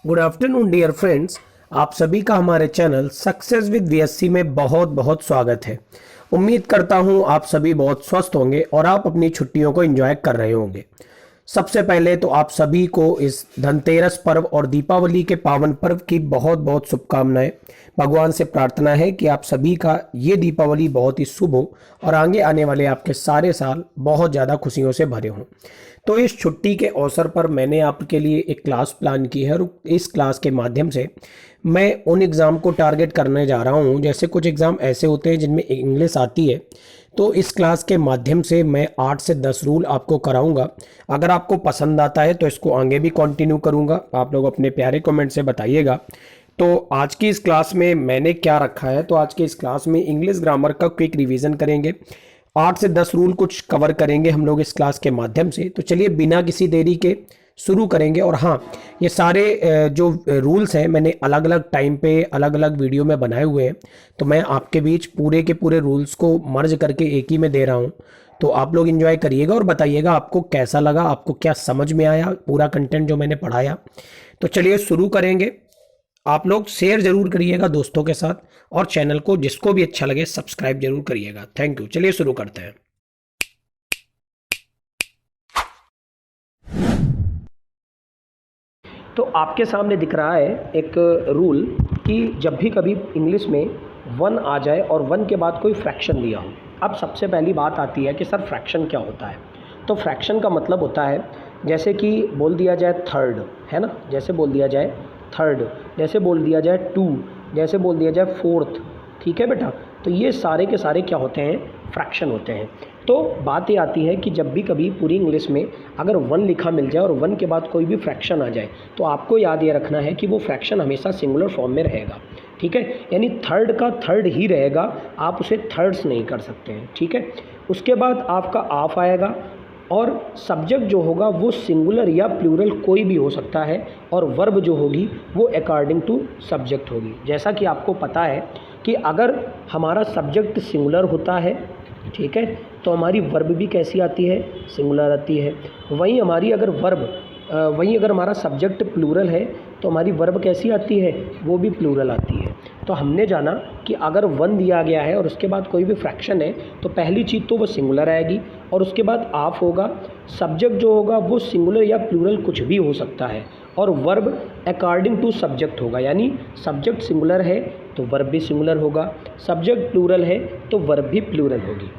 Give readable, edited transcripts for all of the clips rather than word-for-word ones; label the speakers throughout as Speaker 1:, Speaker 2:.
Speaker 1: Good afternoon dear friends. आप सभी का हमारे चैनल सक्सेस विद वीएससी में बहुत बहुत स्वागत है। उम्मीद करता हूं आप सभी बहुत स्वस्थ होंगे और आप अपनी छुट्टियों को एंजॉय कर रहे होंगे। सबसे पहले तो आप सभी को इस धनतेरस पर्व और दीपावली के पावन पर्व की बहुत बहुत शुभकामनाएं। भगवान से प्रार्थना है कि आप सभी का ये दीपावली बहुत ही शुभ हो और आगे आने वाले आपके सारे साल बहुत ज़्यादा खुशियों से भरे हों। तो इस छुट्टी के अवसर पर मैंने आपके लिए एक क्लास प्लान की है और इस क्लास के माध्यम से मैं उन एग्ज़ाम को टारगेट करने जा रहा हूं। जैसे कुछ एग्ज़ाम ऐसे होते हैं जिनमें इंग्लिश आती है, तो इस क्लास के माध्यम से मैं 8 से 10 रूल आपको कराऊंगा। अगर आपको पसंद आता है तो इसको आगे भी कंटिन्यू करूंगा। आप लोग अपने प्यारे कमेंट से बताइएगा। तो आज की इस क्लास में मैंने क्या रखा है, तो आज के इस क्लास में इंग्लिश ग्रामर का क्विक रिवीजन करेंगे। 8 से 10 रूल कुछ कवर करेंगे हम लोग इस क्लास के माध्यम से। तो चलिए बिना किसी देरी के शुरू करेंगे। और हाँ, ये सारे जो रूल्स हैं मैंने अलग अलग टाइम पे अलग अलग वीडियो में बनाए हुए हैं, तो मैं आपके बीच पूरे के पूरे रूल्स को मर्ज करके एक ही में दे रहा हूँ। तो आप लोग एंजॉय करिएगा और बताइएगा आपको कैसा लगा, आपको क्या समझ में आया पूरा कंटेंट जो मैंने पढ़ाया। तो चलिए शुरू करेंगे। आप लोग शेयर जरूर करिएगा दोस्तों के साथ और चैनल को जिसको भी अच्छा लगे सब्सक्राइब जरूर करिएगा। Thank you. चलिए शुरू करते हैं। तो आपके सामने दिख रहा है एक रूल कि जब भी कभी इंग्लिश में वन आ जाए और वन के बाद कोई फ्रैक्शन दिया हो। अब सबसे पहली बात आती है कि सर फ्रैक्शन क्या होता है। तो फ्रैक्शन का मतलब होता है जैसे कि बोल दिया जाए थर्ड, है ना, जैसे बोल दिया जाए थर्ड, जैसे बोल दिया जाए टू, जैसे बोल दिया जाए फोर्थ। ठीक है बेटा, तो ये सारे के सारे क्या होते हैं, फ्रैक्शन होते हैं। तो बात ये आती है कि जब भी कभी पूरी इंग्लिश में अगर वन लिखा मिल जाए और वन के बाद कोई भी फ्रैक्शन आ जाए तो आपको याद ये रखना है कि वो फ्रैक्शन हमेशा सिंगुलर फॉर्म में रहेगा। ठीक है, यानी थर्ड का थर्ड ही रहेगा, आप उसे थर्ड्स नहीं कर सकते हैं। ठीक है, उसके बाद आपका ऑफ आएगा और सब्जेक्ट जो होगा वो सिंगुलर या प्लूरल कोई भी हो सकता है और वर्ब जो होगी वो अकॉर्डिंग टू सब्जेक्ट होगी। जैसा कि आपको पता है कि अगर हमारा सब्जेक्ट सिंगुलर होता है, ठीक है, तो हमारी वर्ब भी कैसी आती है, सिंगुलर आती है। वहीं अगर हमारा सब्जेक्ट प्लूरल है तो हमारी वर्ब कैसी आती है, वो भी प्लूरल आती है। तो हमने जाना कि अगर वन दिया गया है और उसके बाद कोई भी फ्रैक्शन है तो पहली चीज़ तो वो सिंगुलर आएगी और उसके बाद ऑफ होगा। सब्जेक्ट जो होगा वो सिंगुलर या प्लूरल कुछ भी हो सकता है और वर्ब अकॉर्डिंग टू सब्जेक्ट होगा, यानी सब्जेक्ट सिंगुलर है तो वर्ब भी सिंगुलर होगा, सब्जेक्ट प्लूरल है तो वर्ब भी प्लूरल होगी।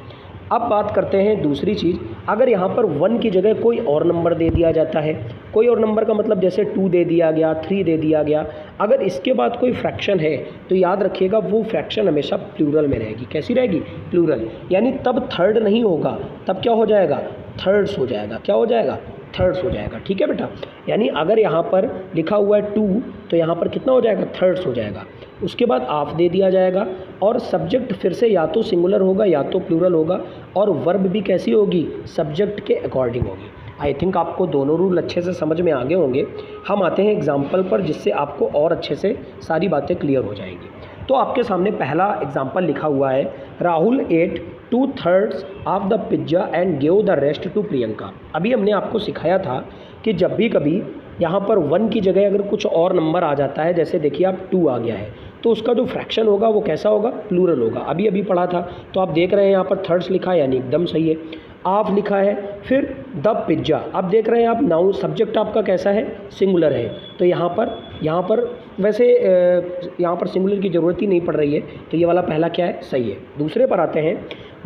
Speaker 1: अब बात करते हैं दूसरी चीज़, अगर यहाँ पर वन की जगह कोई और नंबर दे दिया जाता है, कोई और नंबर का मतलब जैसे 2 दे दिया गया, 3 दे दिया गया, अगर इसके बाद कोई फ्रैक्शन है तो याद रखिएगा वो फ्रैक्शन हमेशा प्लूरल में रहेगी। कैसी रहेगी, प्लूरल, यानी तब थर्ड नहीं होगा, तब क्या हो जाएगा, थर्ड्स हो जाएगा। क्या हो जाएगा, थर्ड्स हो जाएगा। ठीक है बेटा, यानी अगर यहाँ पर लिखा हुआ है 2 तो यहाँ पर कितना हो जाएगा, थर्ड्स हो जाएगा। उसके बाद ऑफ दे दिया जाएगा और सब्जेक्ट फिर से या तो सिंगुलर होगा या तो प्लूरल होगा और वर्ब भी कैसी होगी, सब्जेक्ट के अकॉर्डिंग होगी। आई थिंक आपको दोनों रूल अच्छे से समझ में आ गए होंगे। हम आते हैं एग्जाम्पल पर जिससे आपको और अच्छे से सारी बातें क्लियर हो जाएंगी। तो आपके सामने पहला एग्जाम्पल लिखा हुआ है, Rahul ate 2/3 of the pizza and give the rest to Priyanka. अभी हमने आपको सिखाया था कि जब भी कभी यहाँ पर वन की जगह अगर कुछ और नंबर आ जाता है, जैसे देखिए आप 2 आ गया है, तो उसका जो फ्रैक्शन होगा वो कैसा होगा, प्लूरल होगा। अभी पढ़ा था, तो आप देख रहे हैं यहाँ पर थर्ड्स लिखा है यानी एकदम सही है। ऑफ लिखा है, फिर द पिज्ज़ा, अब देख रहे हैं आप नाउन, सब्जेक्ट आपका कैसा है, सिंगुलर है, तो यहाँ पर वैसे यहाँ पर सिंगुलर की ज़रूरत ही नहीं पड़ रही है, तो ये वाला पहला क्या है, सही है। दूसरे पर आते हैं,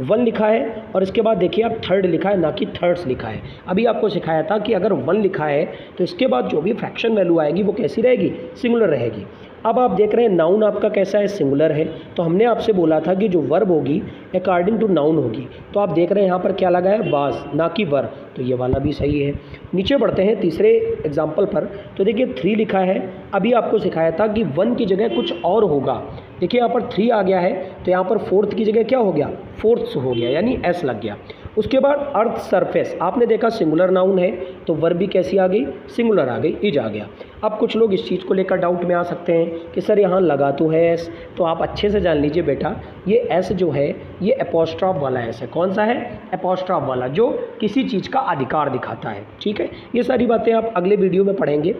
Speaker 1: वन लिखा है और इसके बाद देखिए आप थर्ड लिखा है, ना कि थर्ड्स लिखा है। अभी आपको सिखाया था कि अगर वन लिखा है तो इसके बाद जो भी फ्रैक्शन वैल्यू आएगी वो कैसी रहेगी, सिंगुलर रहेगी। अब आप देख रहे हैं नाउन आपका कैसा है, सिंगुलर है, तो हमने आपसे बोला था कि जो वर्ब होगी अकॉर्डिंग टू नाउन होगी। तो आप देख रहे हैं यहाँ पर क्या लगा है, वाज, ना कि वर, तो ये वाला भी सही है। नीचे बढ़ते हैं तीसरे एग्जाम्पल पर, तो देखिए 3 लिखा है। अभी आपको सिखाया था कि वन की जगह कुछ और होगा, देखिए यहाँ पर 3 आ गया है तो यहाँ पर फोर्थ की जगह क्या हो गया, फोर्थ्स हो गया, यानी एस लग गया। उसके बाद अर्थ सरफेस, आपने देखा सिंगुलर नाउन है तो वर्ब भी कैसी आ गई, सिंगुलर आ गई, इज आ गया। अब कुछ लोग इस चीज़ को लेकर डाउट में आ सकते हैं कि सर यहाँ लगा तो है एस, तो आप अच्छे से जान लीजिए बेटा, ये एस जो है ये एपोस्ट्रॉफ वाला एस है। कौन सा है? एपोस्ट्रॉफ वाला, जो किसी चीज़ का अधिकार दिखाता है। ठीक है, ये सारी बातें आप अगले वीडियो में पढ़ेंगे।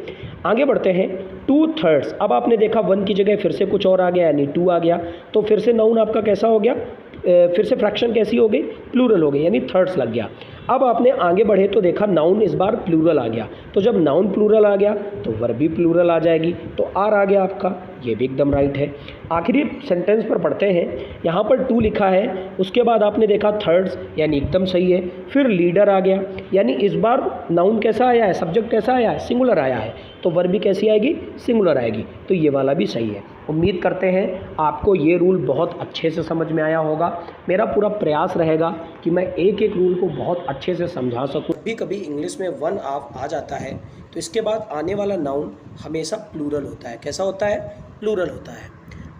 Speaker 1: आगे बढ़ते हैं, 2/3। अब आपने देखा 1 की जगह फिर से कुछ और आ गया, यानी 2 आ गया, तो फिर से नाउन आपका कैसा हो गया, फिर से फ्रैक्शन कैसी हो गई, प्लूरल हो गई, यानी थर्ड्स लग गया। अब आपने आगे बढ़े तो देखा नाउन इस बार प्लूरल आ गया, तो जब नाउन प्लूरल आ गया तो वर्ब भी प्लूरल आ जाएगी, तो आर आ गया आपका, ये भी एकदम राइट है। आखिरी सेंटेंस पर पढ़ते हैं, यहाँ पर 2 लिखा है, उसके बाद आपने देखा थर्ड्स, यानी एकदम सही है। फिर लीडर आ गया, यानी इस बार नाउन कैसा आया है, सब्जेक्ट कैसा आया है, सिंगुलर आया है, तो वर्ब भी कैसी आएगी, सिंगुलर आएगी, तो ये वाला भी सही है। उम्मीद करते हैं आपको ये रूल बहुत अच्छे से समझ में आया होगा। मेरा पूरा प्रयास रहेगा कि मैं एक एक रूल को बहुत अच्छे से समझा सकूं। कभी कभी इंग्लिश में 1 ऑफ आ जाता है तो इसके बाद आने वाला नाउन हमेशा प्लूरल होता है। कैसा होता है? प्लूरल होता है।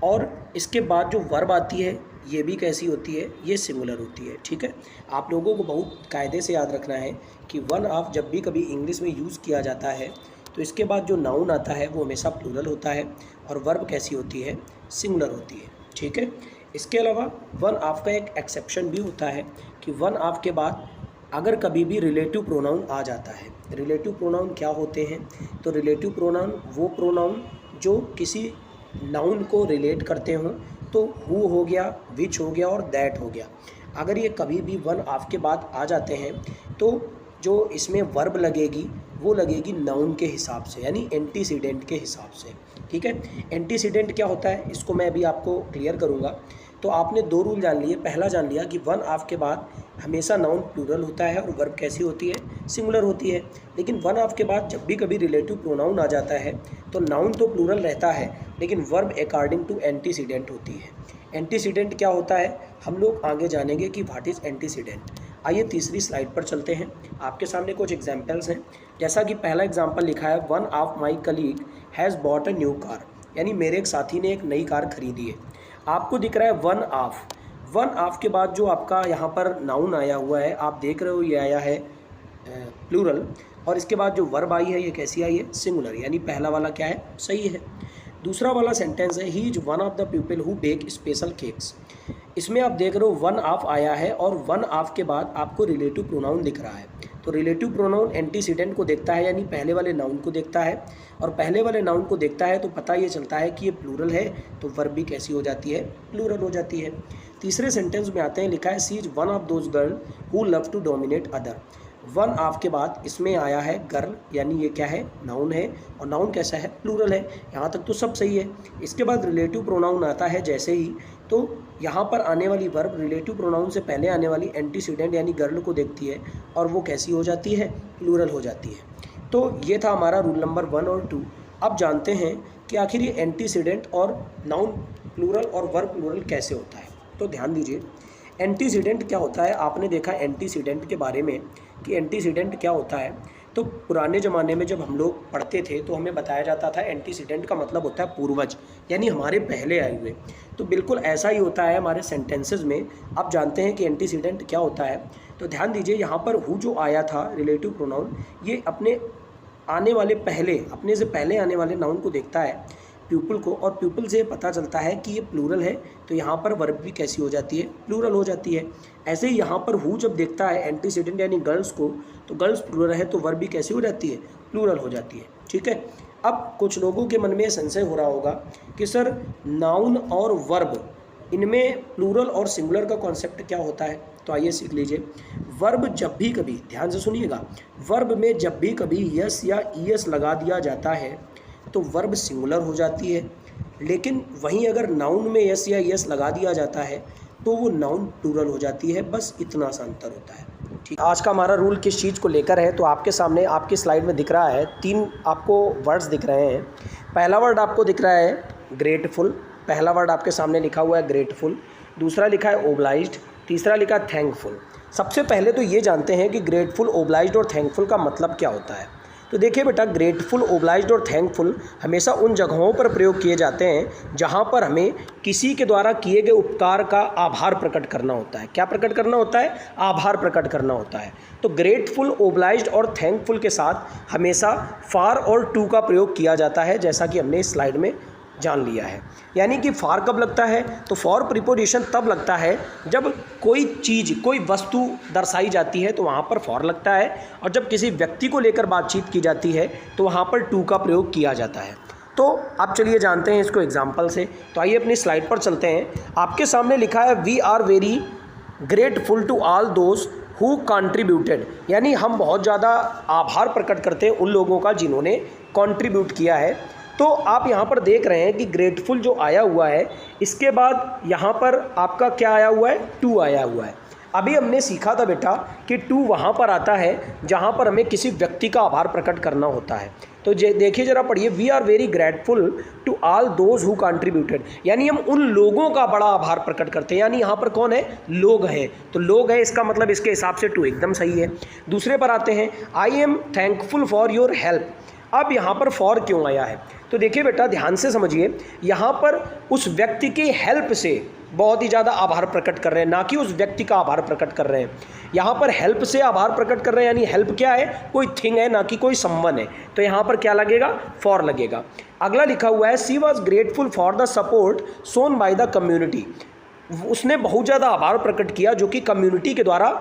Speaker 1: और इसके बाद जो वर्ब आती है ये भी कैसी होती है, ये सिंगुलर होती है। ठीक है, आप लोगों को बहुत कायदे से याद रखना है कि 1 ऑफ जब भी कभी इंग्लिश में यूज़ किया जाता है तो इसके बाद जो नाउन आता है वो हमेशा प्लूरल होता है और वर्ब कैसी होती है, सिंगुलर होती है। ठीक है, इसके अलावा 1 ऑफ का एक एक्सेप्शन भी होता है कि 1 ऑफ के बाद अगर कभी भी रिलेटिव प्रोनाउन आ जाता है। रिलेटिव प्रोनाउन क्या होते हैं? तो रिलेटिव प्रोनाउन वो प्रोनाउन जो किसी नाउन को रिलेट करते हों, तो हु हो गया, विच हो गया और दैट हो गया। अगर ये कभी भी 1 ऑफ के बाद आ जाते हैं तो जो इसमें वर्ब लगेगी वो लगेगी नाउन के हिसाब से, यानी एंटीसीडेंट के हिसाब से। ठीक है, एंटीसीडेंट क्या होता है इसको मैं अभी आपको क्लियर करूँगा। तो आपने 2 रूल जान लिए। पहला जान लिया कि 1 ऑफ के बाद हमेशा नाउन प्लूरल होता है और वर्ब कैसी होती है, सिंगुलर होती है। लेकिन 1 ऑफ के बाद जब भी कभी रिलेटिव प्रोनाउन आ जाता है तो नाउन तो प्लूरल रहता है लेकिन वर्ब अकॉर्डिंग टू एंटीसीडेंट होती है। एंटीसीडेंट क्या होता है हम लोग आगे जानेंगे कि व्हाट इज़ एंटीसीडेंट। आइए तीसरी स्लाइड पर चलते हैं। आपके सामने कुछ एग्जाम्पल्स हैं। जैसा कि पहला एग्जाम्पल लिखा है, 1 of my colleague has bought a new car, यानी मेरे एक साथी ने एक नई कार खरीदी है। आपको दिख रहा है 1 ऑफ। 1 ऑफ के बाद जो आपका यहाँ पर नाउन आया हुआ है आप देख रहे हो, ये आया है प्लूरल, और इसके बाद जो वर्ब आई है ये कैसी आई है, सिंगुलर, यानी पहला वाला क्या है, सही है। दूसरा वाला सेंटेंस है, he is 1 of the people who bake special cakes. इसमें आप देख रहे हो 1 ऑफ आया है और 1 ऑफ के बाद आपको रिलेटिव प्रोनाउन दिख रहा है। तो रिलेटिव प्रोनाउन एंटीसीडेंट को देखता है, यानी पहले वाले नाउन को देखता है, और पहले वाले नाउन को देखता है तो पता ये चलता है कि ये प्लूरल है, तो वर्ब भी कैसी हो जाती है, प्लूरल हो जाती है। तीसरे सेंटेंस में आते हैं, लिखा है she is 1 of those girl who love to dominate other. 1 of के बाद इसमें आया है गर्ल, यानी ये क्या है, नाउन है, और नाउन कैसा है, प्लूरल है। यहाँ तक तो सब सही है। इसके बाद रिलेटिव प्रोनाउन आता है जैसे ही, तो यहाँ पर आने वाली वर्ब रिलेटिव प्रोनाउन से पहले आने वाली एंटीसीडेंट यानी गर्ल को देखती है और वो कैसी हो जाती है, प्लूरल हो जाती है। तो ये था हमारा रूल नंबर 1 और 2। अब जानते हैं कि आखिर ये एंटीसीडेंट और नाउन प्लूरल और वर्ब प्लूरल कैसे होता है। तो ध्यान दीजिए, एंटीसीडेंट क्या होता है। आपने देखा एंटीसीडेंट के बारे में कि एंटीसीडेंट क्या होता है। तो पुराने ज़माने में जब हम लोग पढ़ते थे तो हमें बताया जाता था एंटीसीडेंट का मतलब होता है पूर्वज, यानी हमारे पहले आए हुए। तो बिल्कुल ऐसा ही होता है हमारे सेंटेंसेस में। अब जानते हैं कि एंटीसीडेंट क्या होता है। तो ध्यान दीजिए, यहाँ पर हु जो आया था रिलेटिव प्रोनाउन, ये अपने आने वाले पहले, अपने से पहले आने वाले नाउन को देखता है, प्यूपल को, और प्यूपल से पता चलता है कि ये प्लूरल है, तो यहाँ पर वर्ब भी कैसी हो जाती है, प्लूरल हो जाती है। ऐसे ही यहाँ पर हु जब देखता है एंटीसीडेंट यानी गर्ल्स को, तो गर्ल्स प्लूरल है तो वर्ब भी कैसी हो जाती है, प्लूरल हो जाती है। ठीक है, अब कुछ लोगों के मन में संशय हो रहा होगा कि सर नाउन और वर्ब इनमें प्लूरल और सिंगुलर का कॉन्सेप्ट क्या होता है। तो आइए सीख लीजिए। वर्ब जब भी कभी, ध्यान से सुनिएगा, वर्ब में जब भी कभी यस या ईएस लगा दिया जाता है तो वर्ब सिंगुलर हो जाती है, लेकिन वहीं अगर नाउन में यस या यस लगा दिया जाता है तो वो नाउन प्लूरल हो जाती है। बस इतना सा अंतर होता है। ठीक, आज का हमारा रूल किस चीज़ को लेकर है, तो आपके सामने आपकी स्लाइड में दिख रहा है, 3 आपको वर्ड्स दिख रहे हैं। पहला वर्ड आपको दिख रहा है ग्रेटफुल, पहला वर्ड आपके सामने लिखा हुआ है ग्रेटफुल। दूसरा लिखा है ओब्लाइज्ड, तीसरा लिखा है थैंकफुल। सबसे पहले तो ये जानते हैं कि ग्रेटफुल, ओब्लाइज्ड और थैंकफुल का मतलब क्या होता है। तो देखिए बेटा, ग्रेटफुल, ओब्लाइज्ड और थैंकफुल हमेशा उन जगहों पर प्रयोग किए जाते हैं जहां पर हमें किसी के द्वारा किए गए उपकार का आभार प्रकट करना होता है। क्या प्रकट करना होता है? आभार प्रकट करना होता है। तो ग्रेटफुल, ओब्लाइज्ड और थैंकफुल के साथ हमेशा फॉर और टू का प्रयोग किया जाता है, जैसा कि हमने इस स्लाइड में जान लिया है। यानी कि फॉर कब लगता है? तो फॉर प्रीपोजिशन तब लगता है जब कोई चीज़, कोई वस्तु दर्शाई जाती है तो वहाँ पर फॉर लगता है, और जब किसी व्यक्ति को लेकर बातचीत की जाती है तो वहाँ पर टू का प्रयोग किया जाता है। तो आप चलिए जानते हैं इसको एग्जाम्पल से। तो आइए अपनी स्लाइड पर चलते हैं। आपके सामने लिखा है we are very grateful to all those who contributed, यानी हम बहुत ज़्यादा आभार प्रकट करते हैं उन लोगों का जिन्होंने कंट्रीब्यूट किया है। तो आप यहाँ पर देख रहे हैं कि ग्रेटफुल जो आया हुआ है, इसके बाद यहाँ पर आपका क्या आया हुआ है? टू आया हुआ है। अभी हमने सीखा था बेटा कि टू वहाँ पर आता है जहाँ पर हमें किसी व्यक्ति का आभार प्रकट करना होता है। तो देखिए ज़रा, पढ़िए, we are very grateful to all those who contributed, यानी हम उन लोगों का बड़ा आभार प्रकट करते हैं। यानी यहाँ पर कौन है? लोग हैं। तो लोग है, इसका मतलब इसके हिसाब से टू एकदम सही है। दूसरे पर आते हैं, I am thankful for your help. अब यहाँ पर फॉर क्यों आया है? तो देखिए बेटा, ध्यान से समझिए, यहाँ पर उस व्यक्ति की हेल्प से बहुत ही ज़्यादा आभार प्रकट कर रहे हैं, ना कि उस व्यक्ति का आभार प्रकट कर रहे हैं। यहाँ पर हेल्प से आभार प्रकट कर रहे हैं, यानी हेल्प क्या है? कोई थिंग है, ना कि कोई समवन है। तो यहाँ पर क्या लगेगा? फॉर लगेगा। अगला लिखा हुआ है she was grateful for the support shown by the community. उसने बहुत ज़्यादा आभार प्रकट किया जो कि कम्युनिटी के द्वारा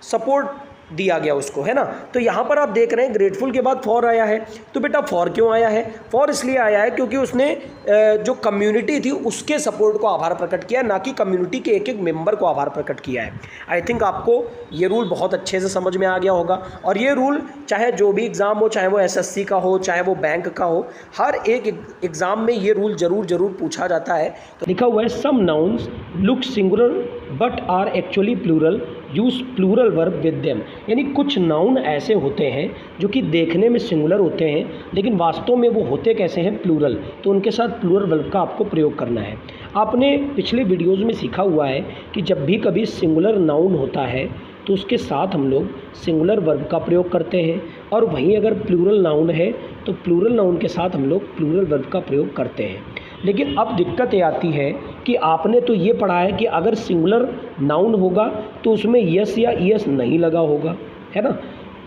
Speaker 1: सपोर्ट दिया गया उसको, है ना। तो यहाँ पर आप देख रहे हैं ग्रेटफुल के बाद फॉर आया है। तो बेटा फॉर क्यों आया है? फॉर इसलिए आया है क्योंकि उसने जो कम्युनिटी थी उसके सपोर्ट को आभार प्रकट किया, ना कि कम्युनिटी के एक एक मेंबर को आभार प्रकट किया है। आई थिंक आपको ये रूल बहुत अच्छे से समझ में आ गया होगा, और ये रूल चाहे जो भी एग्ज़ाम हो, चाहे वो SSC का हो, चाहे वो बैंक का हो, हर एक एग्ज़ाम में ये रूल ज़रूर पूछा जाता है। तो लिखा हुआ है some nouns look singular but are actually plural, use plural verb with them. यानी कुछ नाउन ऐसे होते हैं जो कि देखने में सिंगुलर होते हैं लेकिन वास्तव में वो होते कैसे हैं? प्लूरल। तो उनके साथ प्लूरल वर्ब का आपको प्रयोग करना है। आपने पिछले वीडियोज़ में सीखा हुआ है कि जब भी कभी सिंगुलर नाउन होता है तो उसके साथ हम लोग सिंगुलर वर्ब का प्रयोग करते हैं, और वहीं अगर प्लूरल नाउन है तो प्लूरल नाउन के साथ हम लोग प्लूरल वर्ब का प्रयोग करते हैं। लेकिन अब दिक्कत ये आती है कि आपने तो ये पढ़ा है कि अगर सिंगुलर नाउन होगा तो उसमें यस या ईएस नहीं लगा होगा, है ना,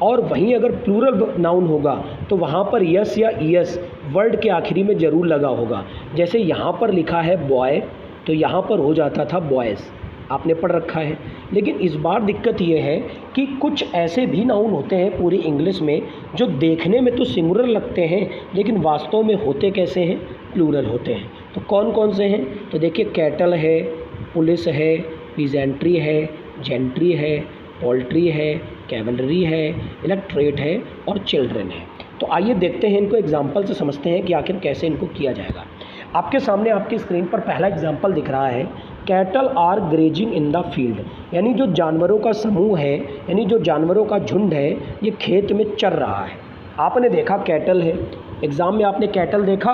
Speaker 1: और वहीं अगर प्लूरल नाउन होगा तो वहाँ पर यस या ईएस वर्ड के आखिरी में ज़रूर लगा होगा। जैसे यहाँ पर लिखा है बॉय, तो यहाँ पर हो जाता था बॉयज़, आपने पढ़ रखा है। लेकिन इस बार दिक्कत ये है कि कुछ ऐसे भी नाउन होते हैं पूरी इंग्लिश में जो देखने में तो सिंगुलर लगते हैं लेकिन वास्तव में होते कैसे हैं? प्लूरल होते हैं। तो कौन कौन से हैं? तो देखिए, कैटल है, पुलिस है, पीजेंट्री है, जेंट्री है, पोल्ट्री है, कैवलरी है, इलेक्ट्रेट है और चिल्ड्रन है। तो आइए देखते हैं, इनको एग्जाम्पल से समझते हैं कि आखिर कैसे इनको किया जाएगा। आपके सामने आपकी स्क्रीन पर पहला एग्जाम्पल दिख रहा है, cattle are grazing in the field. यानी जो जानवरों का समूह है, यानी जो जानवरों का झुंड है, ये खेत में चर रहा है। आपने देखा कैटल है, एग्ज़ाम में आपने कैटल देखा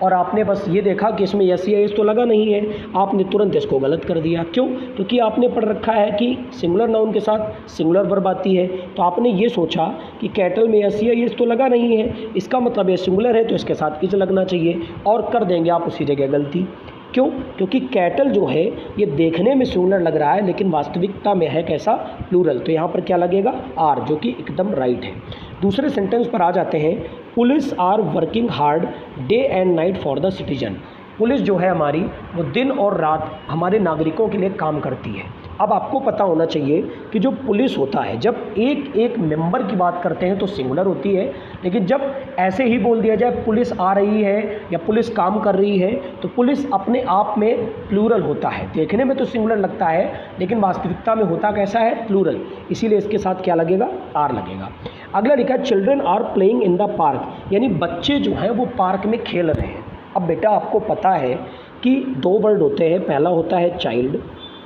Speaker 1: और आपने बस ये देखा कि इसमें यस या एस तो लगा नहीं है, आपने तुरंत इसको गलत कर दिया। क्यों? क्योंकि आपने पढ़ रखा है कि सिंगुलर नाउन के साथ सिंगुलर वर्ब आती है, तो आपने ये सोचा कि कैटल में यस या एस तो लगा नहीं है, इसका मतलब ये सिंगुलर है तो इसके साथ इज लगना चाहिए, और कर देंगे आप उसी जगह गलती। क्यों? क्योंकि कैटल जो है ये देखने में सिंगुलर लग रहा है लेकिन वास्तविकता में है कैसा? प्लूरल। तो यहाँ पर क्या लगेगा? आर, जो कि एकदम राइट है। दूसरे सेंटेंस पर आ जाते हैं, police are working hard day and night for the citizen. Police जो है हमारी, वो दिन और रात हमारे नागरिकों के लिए काम करती है। अब आपको पता होना चाहिए कि जो पुलिस होता है, जब एक एक मेंबर की बात करते हैं तो सिंगुलर होती है, लेकिन जब ऐसे ही बोल दिया जाए पुलिस आ रही है या पुलिस काम कर रही है तो पुलिस अपने आप में प्लूरल होता है। देखने में तो सिंगुलर लगता है लेकिन वास्तविकता में होता कैसा है? प्लूरल। इसीलिए इसके साथ क्या लगेगा? आर लगेगा। अगला लिखा है children are playing in the park, यानी बच्चे जो हैं वो पार्क में खेल रहे हैं। अब बेटा आपको पता है कि दो वर्ड होते हैं, पहला होता है चाइल्ड,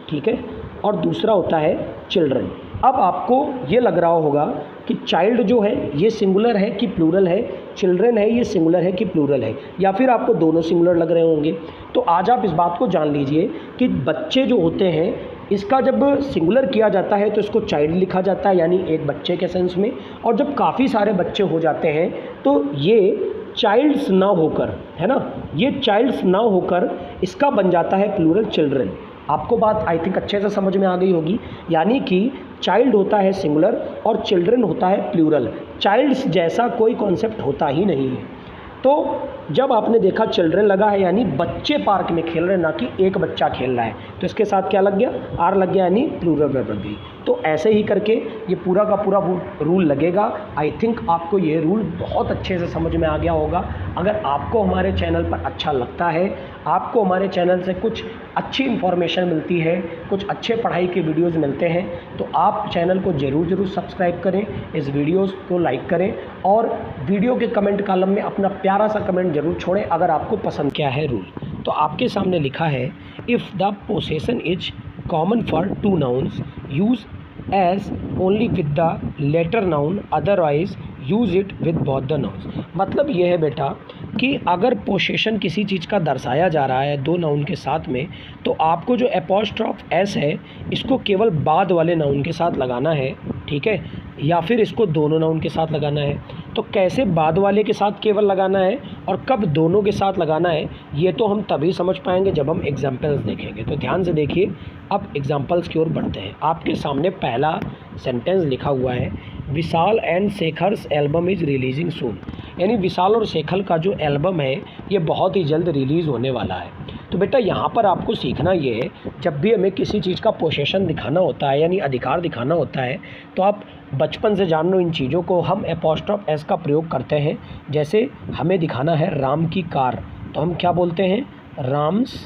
Speaker 1: ठीक है, और दूसरा होता है चिल्ड्रन। अब आपको ये लग रहा होगा कि चाइल्ड जो है ये सिंगुलर है कि प्लूरल है, चिल्ड्रन है ये सिंगुलर है कि प्लूरल है, या फिर आपको दोनों सिंगुलर लग रहे होंगे। तो आज आप इस बात को जान लीजिए कि बच्चे जो होते हैं इसका जब सिंगुलर किया जाता है तो इसको चाइल्ड लिखा जाता है, यानी एक बच्चे के सेंस में। और जब काफ़ी सारे बच्चे हो जाते हैं तो ये चाइल्ड्स ना होकर, है ना, ये चाइल्ड्स ना होकर इसका बन जाता है प्लूरल चिल्ड्रन। आपको बात आई थिंक अच्छे से समझ में आ गई होगी। यानी कि चाइल्ड होता है सिंगुलर और चिल्ड्रन होता है प्लूरल। चाइल्ड्स जैसा कोई कॉन्सेप्ट होता ही नहीं है। तो जब आपने देखा चिल्ड्रन लगा है यानी बच्चे पार्क में खेल रहे हैं, ना कि एक बच्चा खेल रहा है, तो इसके साथ क्या लग गया, आर लग गया, यानी प्लूरल वर्ब लग गई। तो ऐसे ही करके ये पूरा का पूरा रूल लगेगा। आई थिंक आपको ये रूल बहुत अच्छे से समझ में आ गया होगा। अगर आपको हमारे चैनल पर अच्छा लगता है, आपको हमारे चैनल से कुछ अच्छी इन्फॉर्मेशन मिलती है, कुछ अच्छे पढ़ाई के वीडियोज़ मिलते हैं, तो आप चैनल को ज़रूर सब्सक्राइब करें, इस वीडियोज़ को लाइक करें और वीडियो के कमेंट कॉलम में अपना प्यारा सा कमेंट ज़रूर छोड़ें अगर आपको पसंद क्या है रूल। तो आपके सामने लिखा है, if the possession is common for two nouns use as only with the latter noun, otherwise use it with both the nouns. मतलब यह है बेटा कि अगर पोसेशन किसी चीज़ का दर्शाया जा रहा है दो नाउन के साथ में, तो आपको जो एपोस्ट्रॉफ एस है इसको केवल बाद वाले नाउन के साथ लगाना है, ठीक है, या फिर इसको दोनों नाउन के साथ लगाना है। तो कैसे बाद वाले के साथ केवल लगाना है और कब दोनों के साथ लगाना है, ये तो हम तभी समझ पाएंगे जब हम एग्जाम्पल्स देखेंगे। तो ध्यान से देखिए, अब एग्जाम्पल्स की ओर बढ़ते हैं। आपके सामने पहला सेंटेंस लिखा हुआ है, विशाल एंड शेखर्स एल्बम इज़ रिलीजिंग सून। यानी विशाल और शेखर का जो एल्बम है ये बहुत ही जल्द रिलीज़ होने वाला है। तो बेटा यहाँ पर आपको सीखना ये है, जब भी हमें किसी चीज़ का पोसेशन दिखाना होता है यानी अधिकार दिखाना होता है, तो आप बचपन से जान लो इन चीज़ों को। हम एपोस्ट्रॉफ एस का प्रयोग करते हैं। जैसे हमें दिखाना है राम की कार, तो हम क्या बोलते हैं, राम्स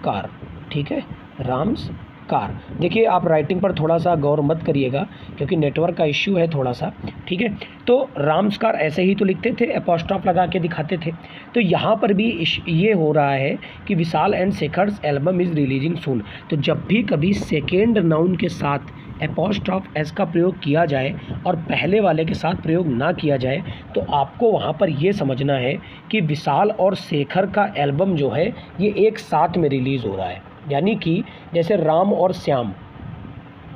Speaker 1: कार, ठीक है, राम्स कार। देखिए आप राइटिंग पर थोड़ा सा गौर मत करिएगा क्योंकि नेटवर्क का इश्यू है थोड़ा सा, ठीक है। तो राम्स कार ऐसे ही तो लिखते थे, एपोस्ट्रॉफ लगा के दिखाते थे। तो यहाँ पर भी ये हो रहा है कि विशाल एंड शेखर्स एल्बम इज़ रिलीजिंग सून। तो जब भी कभी सेकेंड नाउन के साथ एपोस्ट्रॉफ एस का प्रयोग किया जाए और पहले वाले के साथ प्रयोग ना किया जाए, तो आपको वहाँ पर ये समझना है कि विशाल और शेखर का एल्बम जो है ये एक साथ में रिलीज़ हो रहा है। यानी कि जैसे राम और श्याम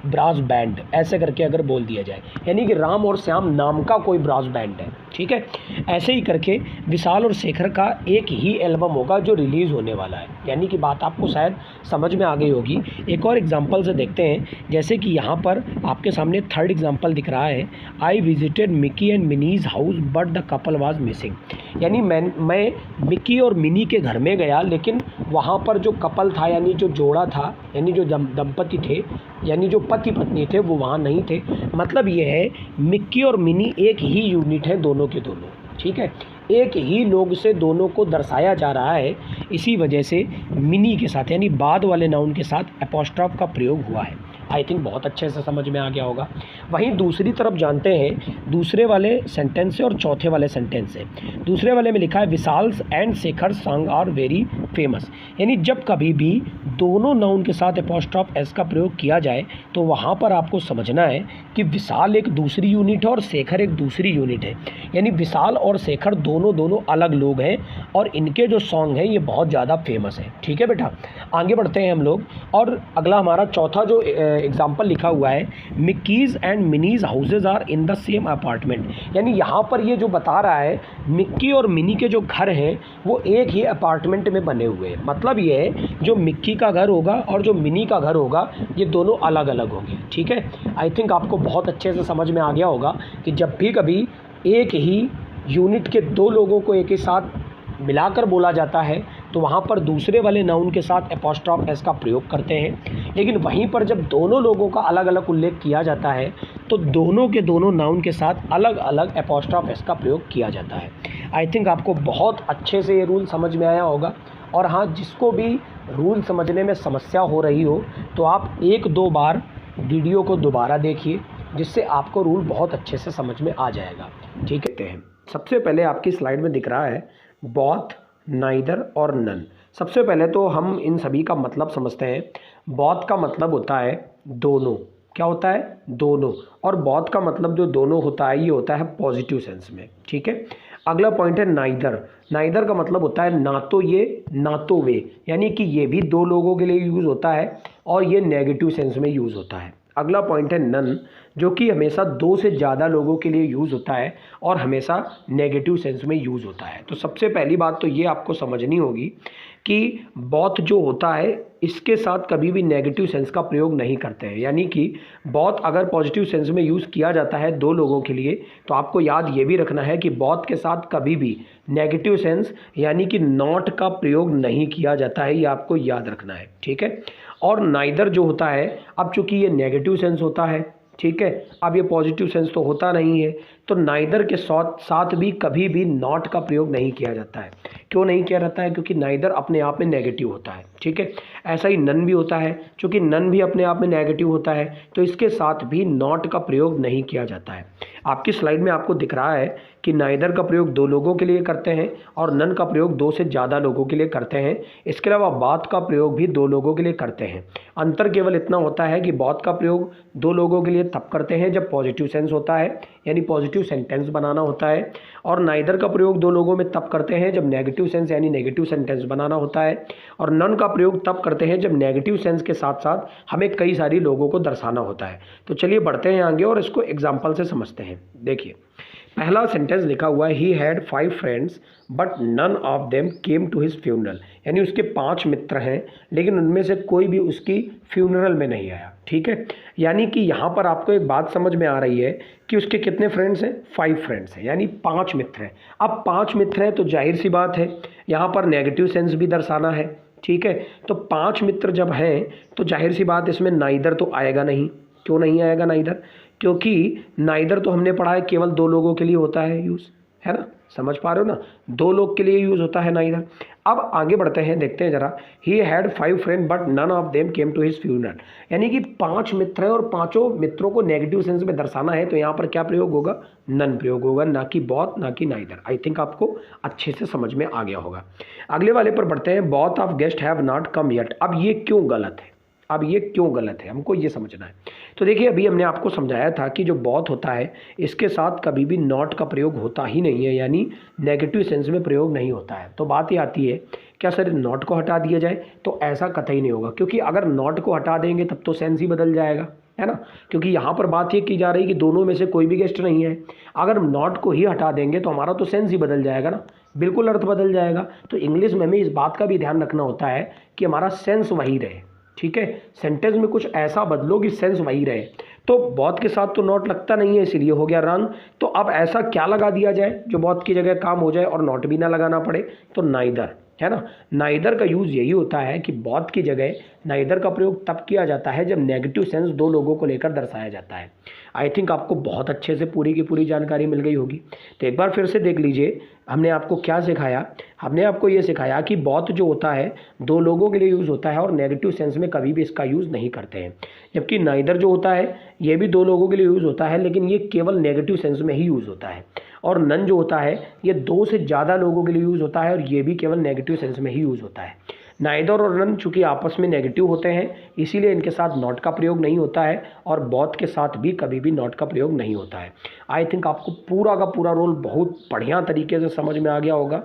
Speaker 1: ब्रास बैंड ऐसे करके अगर बोल दिया जाए, यानी कि राम और श्याम नाम का कोई ब्रास बैंड है, ठीक है। ऐसे ही करके विशाल और शेखर का एक ही एल्बम होगा जो रिलीज़ होने वाला है। यानी कि बात आपको शायद समझ में आ गई होगी। एक और एग्जांपल से देखते हैं, जैसे कि यहाँ पर आपके सामने थर्ड एग्जांपल दिख रहा है, I visited Mickey and minis house but the couple was missing. यानी मैं मिकी और मिनी के घर में गया, लेकिन वहाँ पर जो कपल था यानी जो जोड़ा था, यानी जो दंपति थे, यानी जो पति पत्नी थे, वो वहाँ नहीं थे। मतलब ये है मिक्की और मिनी एक ही यूनिट है दोनों के दोनों, ठीक है, एक ही लोग से दोनों को दर्शाया जा रहा है। इसी वजह से मिनी के साथ यानी बाद वाले नाउन के साथ एपोस्ट्रॉफ का प्रयोग हुआ है। आई थिंक बहुत अच्छे से समझ में आ गया होगा। वहीं दूसरी तरफ जानते हैं दूसरे वाले सेंटेंस से और चौथे वाले सेंटेंस से। दूसरे वाले में लिखा है Vishal's and Shekhar song are very famous. यानी जब कभी भी दोनों नाउन के साथ एपोस्ट्रॉफ एस का प्रयोग किया जाए तो वहाँ पर आपको समझना है कि विशाल एक दूसरी यूनिट है और शेखर एक दूसरी यूनिट है। यानी विशाल और शेखर दोनों अलग लोग हैं और इनके जो सॉन्ग हैं ये बहुत ज़्यादा फेमस है, ठीक है बेटा। आगे बढ़ते हैं हम लोग, और अगला हमारा चौथा जो एग्जाम्पल लिखा हुआ है, Mickey's and Minnie's houses are in the same apartment. यानी यहाँ पर ये जो बता रहा है मिक्की और मिनी के जो घर हैं वो एक ही अपार्टमेंट में बने हुए हैं। मतलब ये है जो मिक्की का घर होगा और जो मिनी का घर होगा ये दोनों अलग अलग होंगे, ठीक है। आई थिंक आपको बहुत अच्छे से समझ में आ गया होगा कि जब भी कभी एक ही यूनिट के दो लोगों को एक ही साथ मिलाकर बोला जाता है तो वहाँ पर दूसरे वाले नाउन के साथ एपोस्ट्रॉफ एस का प्रयोग करते हैं। लेकिन वहीं पर जब दोनों लोगों का अलग अलग उल्लेख किया जाता है तो दोनों के दोनों नाउन के साथ अलग अलग एपोस्ट्रॉफ एस का प्रयोग किया जाता है। आई थिंक आपको बहुत अच्छे से ये रूल समझ में आया होगा। और हाँ, जिसको भी रूल समझने में समस्या हो रही हो तो आप एक दो बार वीडियो को दोबारा देखिए, जिससे आपको रूल बहुत अच्छे से समझ में आ जाएगा, ठीक है। सबसे पहले आपकी स्लाइड में दिख रहा है बोथ, नाइदर और नन। सबसे पहले तो हम इन सभी का मतलब समझते हैं। बोथ का मतलब होता है दोनों। क्या होता है? दोनों। और बोथ का मतलब जो दोनों होता है ये होता है पॉजिटिव सेंस में, ठीक है। अगला पॉइंट है नाइदर। नाइदर का मतलब होता है ना तो ये ना तो वे, यानी कि ये भी दो लोगों के लिए यूज़ होता है और ये नेगेटिव सेंस में यूज़ होता है। अगला पॉइंट है नन, जो कि हमेशा दो से ज़्यादा लोगों के लिए यूज़ होता है और हमेशा नेगेटिव सेंस में यूज़ होता है। तो सबसे पहली बात तो ये आपको समझनी होगी कि बोथ जो होता है इसके साथ कभी भी नेगेटिव सेंस का प्रयोग नहीं करते हैं। यानी कि बोथ अगर पॉजिटिव सेंस में यूज़ किया जाता है दो लोगों के लिए, तो आपको याद ये भी रखना है कि बोथ के साथ कभी भी नेगेटिव सेंस यानी कि नॉट का प्रयोग नहीं किया जाता है, ये आपको याद रखना है, ठीक है। और नाइदर जो होता है, अब चूंकि ये नेगेटिव सेंस होता है, ठीक है, अब ये पॉजिटिव सेंस तो होता नहीं है, तो नाइदर के साथ भी कभी भी नॉट का प्रयोग नहीं किया जाता है। क्यों नहीं किया जाता है? क्योंकि नाइदर अपने आप में नेगेटिव होता है, ठीक है। ऐसा ही नन भी होता है, क्योंकि नन भी अपने आप में नेगेटिव होता है, तो इसके साथ भी नॉट का प्रयोग नहीं किया जाता है। आपकी स्लाइड में आपको दिख रहा है कि नाइदर का प्रयोग दो लोगों के लिए करते हैं और नन का प्रयोग दो से ज़्यादा लोगों के लिए करते हैं। इसके अलावा बात का प्रयोग भी दो लोगों के लिए करते हैं। अंतर केवल इतना होता है कि बात का प्रयोग दो लोगों के लिए तब करते हैं जब पॉजिटिव सेंस होता है, यानी पॉजिटिव सेंटेंस बनाना होता है, और नाइदर का प्रयोग दो लोगों में तब करते हैं जब नेगेटिव सेंस यानी नेगेटिव सेंटेंस बनाना होता है, और नन का प्रयोग तब करते हैं जब नेगेटिव सेंस के साथ साथ हमें कई सारी लोगों को दर्शाना होता है। तो चलिए बढ़ते हैं आगे और इसको एग्जाम्पल से समझते हैं। देखिए, पहला सेंटेंस लिखा हुआ है, he had 5 friends but none of them came to his funeral. यानी उसके 5 मित्र हैं लेकिन उनमें से कोई भी उसकी फ्यूनरल में नहीं आया, ठीक है। यानी कि यहाँ पर आपको एक बात समझ में आ रही है कि उसके कितने फ्रेंड्स हैं? 5 फ्रेंड्स हैं, यानी 5 मित्र हैं। अब 5 मित्र हैं तो जाहिर सी बात है यहाँ पर नेगेटिव सेंस भी दर्शाना है, ठीक है। तो 5 मित्र जब हैं तो जाहिर सी बात इसमें नाइदर तो आएगा नहीं। क्यों नहीं आएगा नाइदर? क्योंकि नाइदर तो हमने पढ़ा है केवल दो लोगों के लिए होता है यूज़, है ना, समझ पा रहे हो ना, दो लोग के लिए यूज़ होता है नाइदर। अब आगे बढ़ते हैं, देखते हैं जरा, he had 5 friend but none of them came to his funeral. यानी कि 5 मित्र हैं और पांचों मित्रों को नेगेटिव सेंस में दर्शाना है, तो यहाँ पर क्या प्रयोग होगा? नन प्रयोग होगा, ना कि बोथ, ना कि नाइदर। आई थिंक आपको अच्छे से समझ में आ गया होगा। अगले वाले पर बढ़ते हैं, both of guest have not come yet. अब ये क्यों गलत है? अब ये क्यों गलत है, हमको ये समझना है। तो देखिए, अभी हमने आपको समझाया था कि जो बोथ होता है इसके साथ कभी भी नॉट का प्रयोग होता ही नहीं है, यानी नेगेटिव सेंस में प्रयोग नहीं होता है। तो बात ये आती है, क्या सर नॉट को हटा दिया जाए? तो ऐसा कतई नहीं होगा, क्योंकि अगर नॉट को हटा देंगे तब तो सेंस ही बदल जाएगा, है ना। क्योंकि यहाँ पर बात ये की जा रही है कि दोनों में से कोई भी गेस्ट नहीं है। अगर नॉट को ही हटा देंगे तो हमारा तो सेंस ही बदल जाएगा ना, बिल्कुल अर्थ बदल जाएगा। तो इंग्लिश में हमें इस बात का भी ध्यान रखना होता है कि हमारा सेंस वही रहे, ठीक है। सेंटेंस में कुछ ऐसा बदलो कि सेंस वही रहे। तो बोथ के साथ तो नॉट लगता नहीं है, इसीलिए हो गया रंग। तो अब ऐसा क्या लगा दिया जाए जो बोथ की जगह काम हो जाए और नॉट भी ना लगाना पड़े? तो नाइदर, है ना। नाइदर का यूज़ यही होता है कि बोथ की जगह नाइदर का प्रयोग तब किया जाता है जब नेगेटिव सेंस दो लोगों को लेकर दर्शाया जाता है। आई थिंक आपको बहुत अच्छे से पूरी की पूरी जानकारी मिल गई होगी। तो एक बार फिर से देख लीजिए, हमने आपको क्या सिखाया। हमने आपको ये सिखाया कि बोथ जो होता है दो लोगों के लिए यूज़ होता है और नेगेटिव सेंस में कभी भी इसका यूज़ नहीं करते हैं। जबकि नाइदर जो होता है ये भी दो लोगों के लिए यूज़ होता है, लेकिन ये केवल नेगेटिव सेंस में ही यूज़ होता है। और नन जो होता है ये दो से ज़्यादा लोगों के लिए यूज़ होता है और ये भी केवल नेगेटिव सेंस में ही यूज़ होता है। नाइदर और नन चूँकि आपस में नेगेटिव होते हैं, इसीलिए इनके साथ नॉट का प्रयोग नहीं होता है, और बोथ के साथ भी कभी भी नॉट का प्रयोग नहीं होता है। आई थिंक आपको पूरा का पूरा रोल बहुत बढ़िया तरीके से समझ में आ गया होगा।